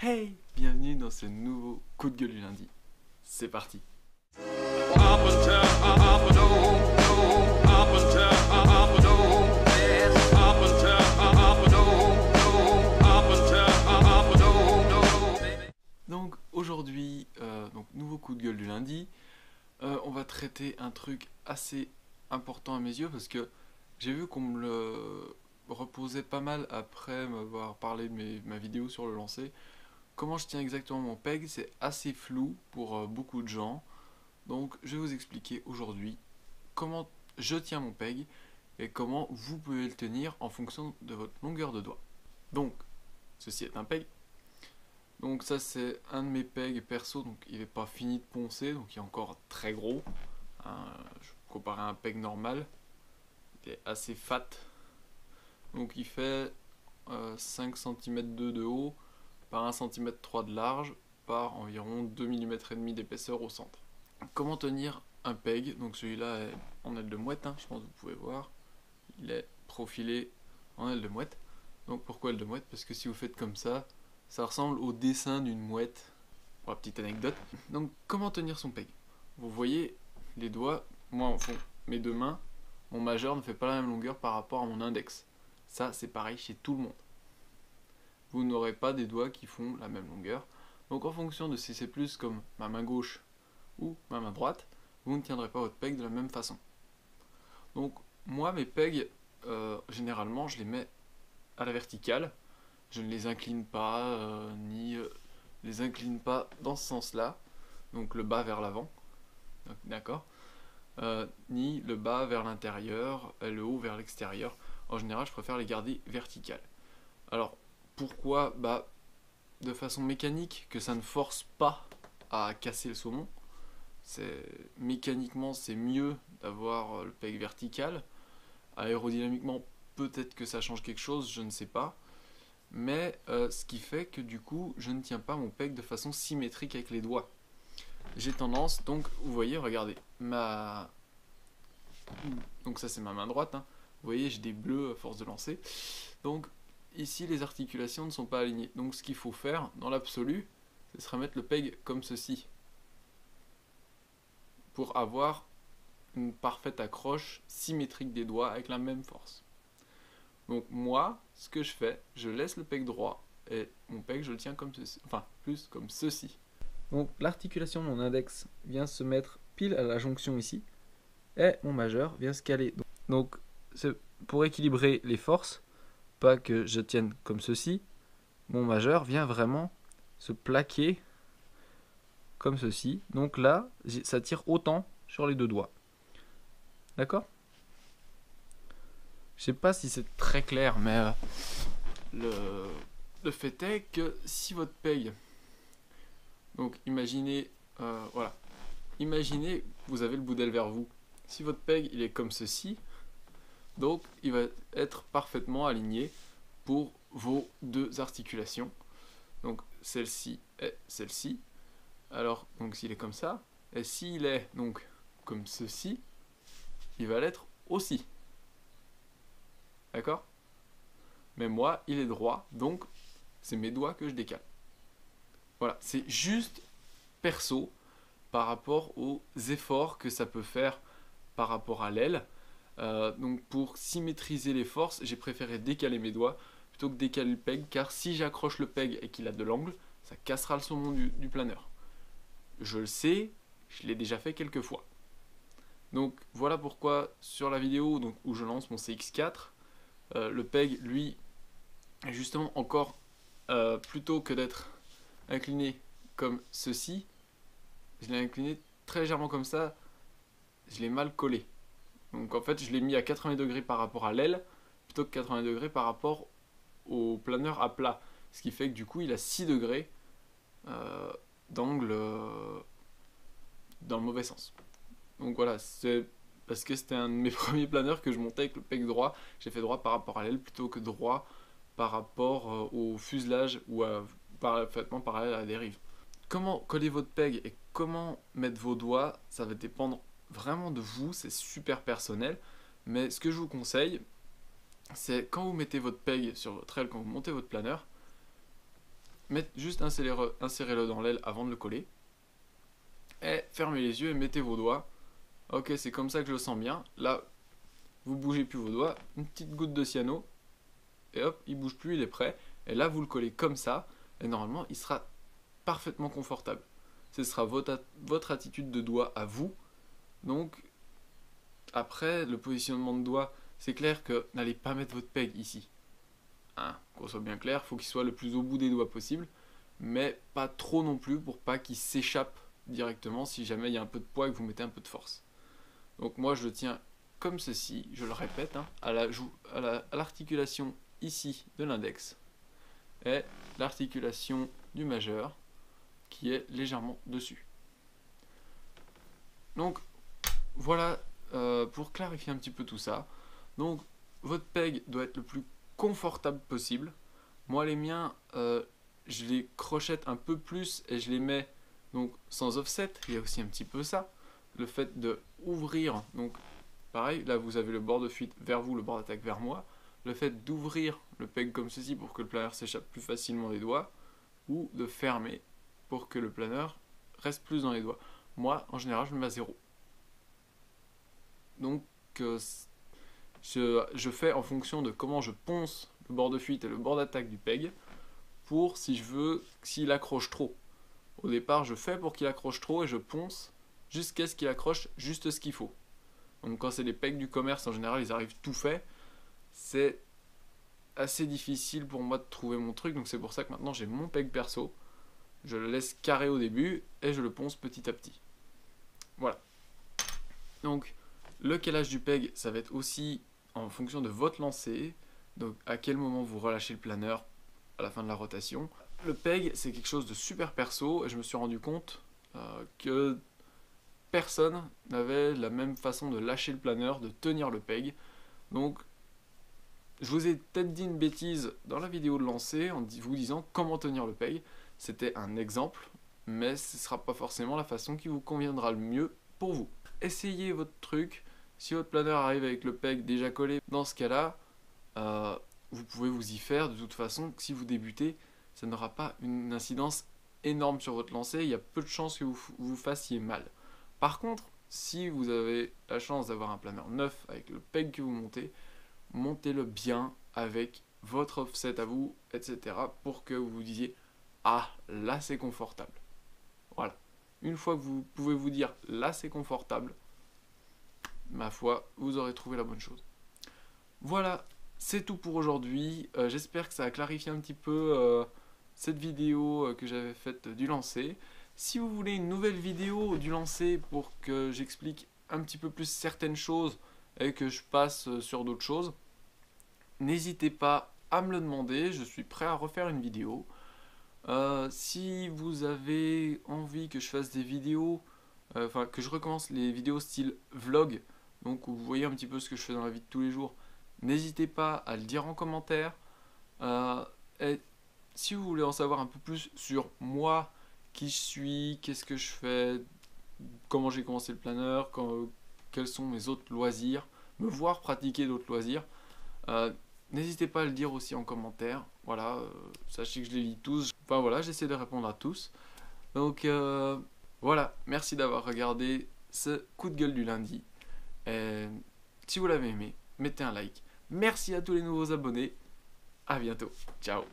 Hey, bienvenue dans ce nouveau coup de gueule du lundi. C'est parti. Donc aujourd'hui, nouveau coup de gueule du lundi. On va traiter un truc assez important à mes yeux parce que j'ai vu qu'on me le reposait pas mal après m'avoir parlé de ma vidéo sur le lancer. Comment je tiens exactement mon peg, c'est assez flou pour beaucoup de gens. Donc je vais vous expliquer aujourd'hui comment je tiens mon peg et comment vous pouvez le tenir en fonction de votre longueur de doigt. Donc ceci est un peg. Donc ça c'est un de mes pegs perso, donc il n'est pas fini de poncer, donc il est encore très gros. Comparé à un peg normal, il est assez fat. Donc il fait 5 cm de haut par 1 cm 3 de large par environ 2 mm et demi d'épaisseur au centre. Comment tenir un peg? Donc celui-là est en aile de mouette, je pense que vous pouvez voir. Il est profilé en aile de mouette. Donc pourquoi aile de mouette? Parce que si vous faites comme ça ressemble au dessin d'une mouette. Pour la petite anecdote. Donc comment tenir son peg? Vous voyez les doigts, moi en fond, mes deux mains, mon majeur ne fait pas la même longueur par rapport à mon index. Ça c'est pareil chez tout le monde. Vous n'aurez pas des doigts qui font la même longueur. Donc en fonction de si c'est plus comme ma main gauche ou ma main droite, vous ne tiendrez pas votre peg de la même façon. Donc moi mes pegs, généralement je les mets à la verticale. Je ne les incline pas, les incline pas dans ce sens-là, donc le bas vers l'avant, d'accord, ni le bas vers l'intérieur, le haut vers l'extérieur. En général, je préfère les garder verticales. Alors, pourquoi? De façon mécanique, que ça ne force pas à casser le saumon. Mécaniquement, c'est mieux d'avoir le peg vertical. Aérodynamiquement, peut-être que ça change quelque chose, je ne sais pas. Mais ce qui fait que du coup je ne tiens pas mon peg de façon symétrique avec les doigts. J'ai tendance, donc vous voyez, regardez, donc ça c'est ma main droite, vous voyez j'ai des bleus à force de lancer. Donc ici les articulations ne sont pas alignées. Donc ce qu'il faut faire dans l'absolu, ce serait mettre le peg comme ceci. Pour avoir une parfaite accroche symétrique des doigts avec la même force. Donc moi, ce que je fais, je laisse le peg droit et mon peg je le tiens comme ceci, enfin plus comme ceci. Donc l'articulation de mon index vient se mettre pile à la jonction ici et mon majeur vient se caler. Donc c'est pour équilibrer les forces, pas que je tienne comme ceci, mon majeur vient vraiment se plaquer comme ceci. Donc là, ça tire autant sur les deux doigts. D'accord ? Je sais pas si c'est très clair, mais le fait est que si votre peg, donc imaginez, voilà, imaginez vous avez le bout d'aile vers vous. Si votre peg il est comme ceci, donc il va être parfaitement aligné pour vos deux articulations. Donc celle-ci et celle-ci. Alors donc s'il est comme ça, et s'il est donc comme ceci, il va l'être aussi. D'accord? Mais moi, il est droit, donc c'est mes doigts que je décale. Voilà, c'est juste perso par rapport aux efforts que ça peut faire par rapport à l'aile. Donc pour symétriser les forces, j'ai préféré décaler mes doigts plutôt que décaler le peg, car si j'accroche le peg et qu'il a de l'angle, ça cassera le saumon du planeur. Je le sais, je l'ai déjà fait quelques fois. Donc voilà pourquoi sur la vidéo où je lance mon CX4, le peg, lui, justement encore, plutôt que d'être incliné comme ceci, je l'ai incliné très légèrement comme ça, je l'ai mal collé. Donc en fait, je l'ai mis à 80 degrés par rapport à l'aile, plutôt que 80 degrés par rapport au planeur à plat. Ce qui fait que du coup, il a 6 degrés d'angle dans le mauvais sens. Donc voilà, c'est parce que c'était un de mes premiers planeurs que je montais avec le peg droit. J'ai fait droit par rapport à l'aile plutôt que droit par rapport au fuselage ou parfaitement parallèle à la dérive. Comment coller votre peg et comment mettre vos doigts, ça va dépendre vraiment de vous, c'est super personnel. Mais ce que je vous conseille, c'est quand vous mettez votre peg sur votre aile, quand vous montez votre planeur, juste insérez-le dans l'aile avant de le coller. Et fermez les yeux et mettez vos doigts. Ok, c'est comme ça que je le sens bien. Là, vous bougez plus vos doigts. Une petite goutte de cyano. Et hop, il bouge plus, il est prêt. Et là, vous le collez comme ça. Et normalement, il sera parfaitement confortable. Ce sera votre attitude de doigt à vous. Donc, après, le positionnement de doigt, c'est clair que n'allez pas mettre votre peg ici. Hein, qu'on soit bien clair, il faut qu'il soit le plus au bout des doigts possible. Mais pas trop non plus pour pas qu'il s'échappe directement si jamais il y a un peu de poids et que vous mettez un peu de force. Donc moi, je le tiens comme ceci, je le répète, hein, à l'articulation ici de l'index et l'articulation du majeur qui est légèrement dessus. Donc voilà pour clarifier un petit peu tout ça. Donc votre peg doit être le plus confortable possible. Moi les miens, je les crochette un peu plus et je les mets donc sans offset. Il y a aussi un petit peu ça, le fait de ouvrir, donc pareil, là vous avez le bord de fuite vers vous, le bord d'attaque vers moi. Le fait d'ouvrir le peg comme ceci pour que le planeur s'échappe plus facilement des doigts, ou de fermer pour que le planeur reste plus dans les doigts. Moi, en général, je me mets à 0. Donc, je fais en fonction de comment je ponce le bord de fuite et le bord d'attaque du peg, pour si je veux, s'il accroche trop. Au départ, je fais pour qu'il accroche trop et je ponce jusqu'à ce qu'il accroche juste ce qu'il faut. Donc quand c'est les pegs du commerce, en général, ils arrivent tout faits. C'est assez difficile pour moi de trouver mon truc, donc c'est pour ça que maintenant j'ai mon peg perso. Je le laisse carré au début et je le ponce petit à petit. Voilà. Donc le calage du peg, ça va être aussi en fonction de votre lancer. Donc à quel moment vous relâchez le planeur à la fin de la rotation. Le peg, c'est quelque chose de super perso et je me suis rendu compte que personne n'avait la même façon de lâcher le planeur, de tenir le peg. Donc, je vous ai peut-être dit une bêtise dans la vidéo de lancer en vous disant comment tenir le peg. C'était un exemple, mais ce ne sera pas forcément la façon qui vous conviendra le mieux pour vous. Essayez votre truc. Si votre planeur arrive avec le peg déjà collé, dans ce cas-là, vous pouvez vous y faire. De toute façon, si vous débutez, ça n'aura pas une incidence énorme sur votre lancer. Il y a peu de chances que vous fassiez mal. Par contre, si vous avez la chance d'avoir un planeur neuf avec le peg que vous montez, montez-le bien avec votre offset à vous, etc. pour que vous vous disiez « Ah, là c'est confortable ». Voilà. Une fois que vous pouvez vous dire « Là c'est confortable », ma foi, vous aurez trouvé la bonne chose. Voilà, c'est tout pour aujourd'hui. J'espère que ça a clarifié un petit peu cette vidéo que j'avais faite du lancer. Si vous voulez une nouvelle vidéo du lancer pour que j'explique un petit peu plus certaines choses et que je passe sur d'autres choses, n'hésitez pas à me le demander, je suis prêt à refaire une vidéo. Si vous avez envie que je fasse des vidéos, enfin que je recommence les vidéos style vlog, donc où vous voyez un petit peu ce que je fais dans la vie de tous les jours, n'hésitez pas à le dire en commentaire. Et si vous voulez en savoir un peu plus sur moi, qui je suis, qu'est-ce que je fais, comment j'ai commencé le planeur, quels sont mes autres loisirs, me voir pratiquer d'autres loisirs, n'hésitez pas à le dire aussi en commentaire. Voilà, sachez que je les lis tous. Enfin voilà, j'essaie de répondre à tous. Donc voilà, merci d'avoir regardé ce coup de gueule du lundi. Et si vous l'avez aimé, mettez un like. Merci à tous les nouveaux abonnés. À bientôt. Ciao.